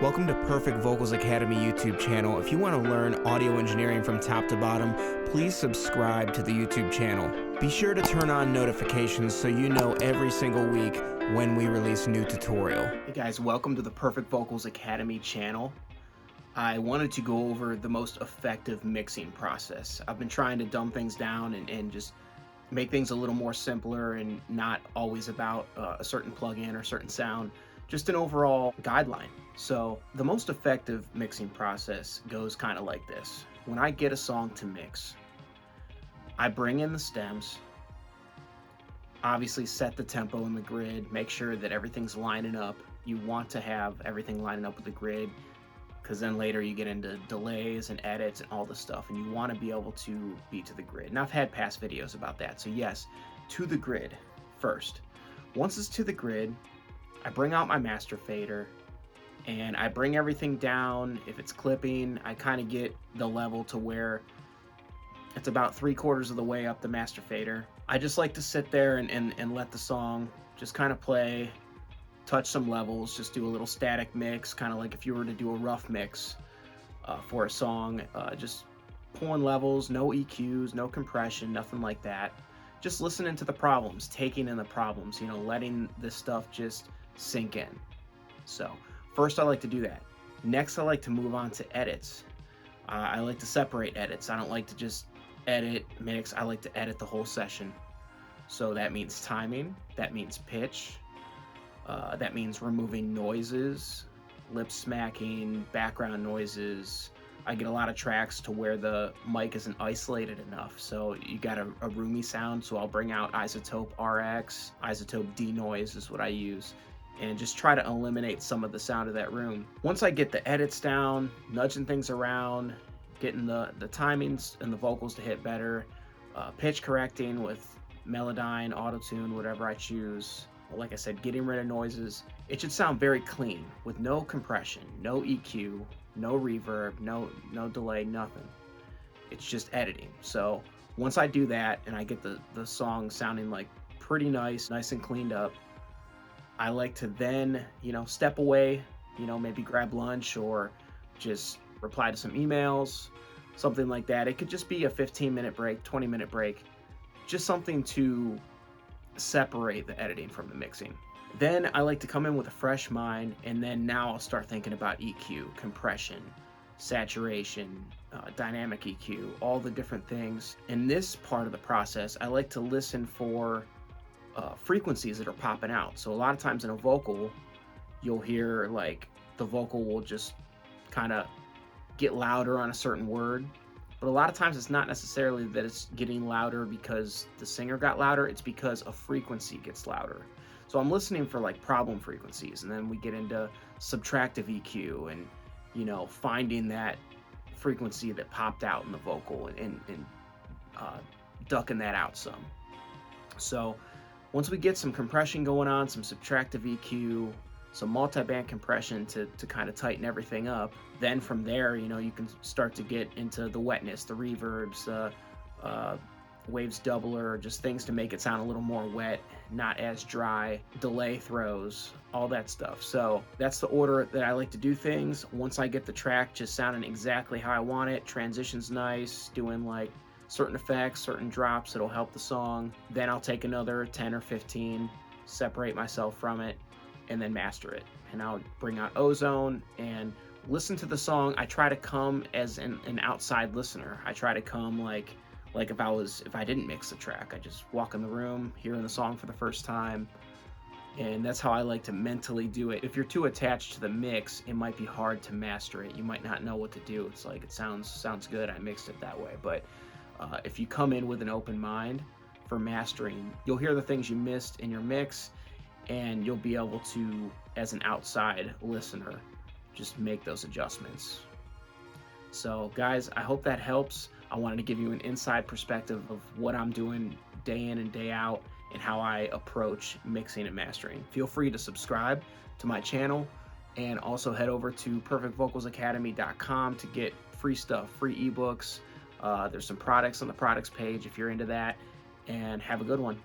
Welcome to Perfect Vocals Academy YouTube channel. If you want to learn audio engineering from top to bottom, please subscribe to the YouTube channel. Be sure to turn on notifications so you know every single week when we release a new tutorial. Hey guys, welcome to the Perfect Vocals Academy channel. I wanted to go over the most effective mixing process. I've been trying to dumb things down and just make things a little more simpler and not always about a certain plugin or certain sound, just an overall guideline. So the most effective mixing process goes kind of like this. When I get a song to mix, I bring in the stems, obviously set the tempo in the grid, make sure that everything's lining up. You want to have everything lining up with the grid, because then later you get into delays and edits and all this stuff, and you want to be able to be to the grid. And I've had past videos about that, so yes, to the grid first. Once it's to the grid, I bring out my master fader and I bring everything down. If it's clipping, I kind of get the level to where it's about 3/4 of the way up the master fader. I just like to sit there and let the song just kind of play, touch some levels, just do a little static mix, kind of like if you were to do a rough mix for a song, just pulling levels, no EQs, no compression, nothing like that. Just listening to the problems, taking in the problems, you know, letting this stuff just sink in. So first I like to do that. Next I like to move on to edits. I like to separate edits. I don't like to just edit, mix. I like to edit the whole session. So that means timing, that means pitch, that means removing noises, lip smacking, background noises. I get a lot of tracks to where the mic isn't isolated enough, so you got a roomy sound, so I'll bring out isotope RX, isotope denoise is what I use, and just try to eliminate some of the sound of that room. Once I get the edits down, nudging things around, getting the timings and the vocals to hit better, pitch correcting with Melodyne, Autotune, whatever I choose. Like I said, getting rid of noises. It should sound very clean with no compression, no EQ, no reverb, no delay, nothing. It's just editing. So once I do that and I get the song sounding like pretty nice and cleaned up, I like to then, step away, maybe grab lunch or just reply to some emails, something like that. It could just be a 15-minute break, 20-minute break, just something to separate the editing from the mixing. Then I like to come in with a fresh mind, and then now I'll start thinking about EQ, compression, saturation, dynamic EQ, all the different things. In this part of the process, I like to listen for frequencies that are popping out. So a lot of times in a vocal, you'll hear like the vocal will just kind of get louder on a certain word. But a lot of times it's not necessarily that it's getting louder because the singer got louder, it's because a frequency gets louder. So I'm listening for like problem frequencies, and then we get into subtractive EQ and, finding that frequency that popped out in the vocal and ducking that out some. So once we get some compression going on, some subtractive EQ, some multi-band compression to kind of tighten everything up, then from there, you can start to get into the wetness, the reverbs, waves doubler, just things to make it sound a little more wet, not as dry, delay throws, all that stuff. So that's the order that I like to do things. Once I get the track just sounding exactly how I want it, transition's nice, doing like certain effects, certain drops that'll help the song, then I'll take another 10 or 15, separate myself from it, and then master it. And I'll bring out Ozone and listen to the song. I try to come as an outside listener. I try to come like if I didn't mix the track, I just walk in the room, hearing the song for the first time, and that's how I like to mentally do it. If you're too attached to the mix, it might be hard to master it. You might not know what to do. It's like, it sounds good, I mixed it that way. But if you come in with an open mind for mastering, you'll hear the things you missed in your mix, and you'll be able to, as an outside listener, just make those adjustments. So guys, I hope that helps. I wanted to give you an inside perspective of what I'm doing day in and day out and how I approach mixing and mastering. Feel free to subscribe to my channel, and also head over to perfectvocalsacademy.com to get free stuff, free ebooks. There's some products on the products page if you're into that, and have a good one.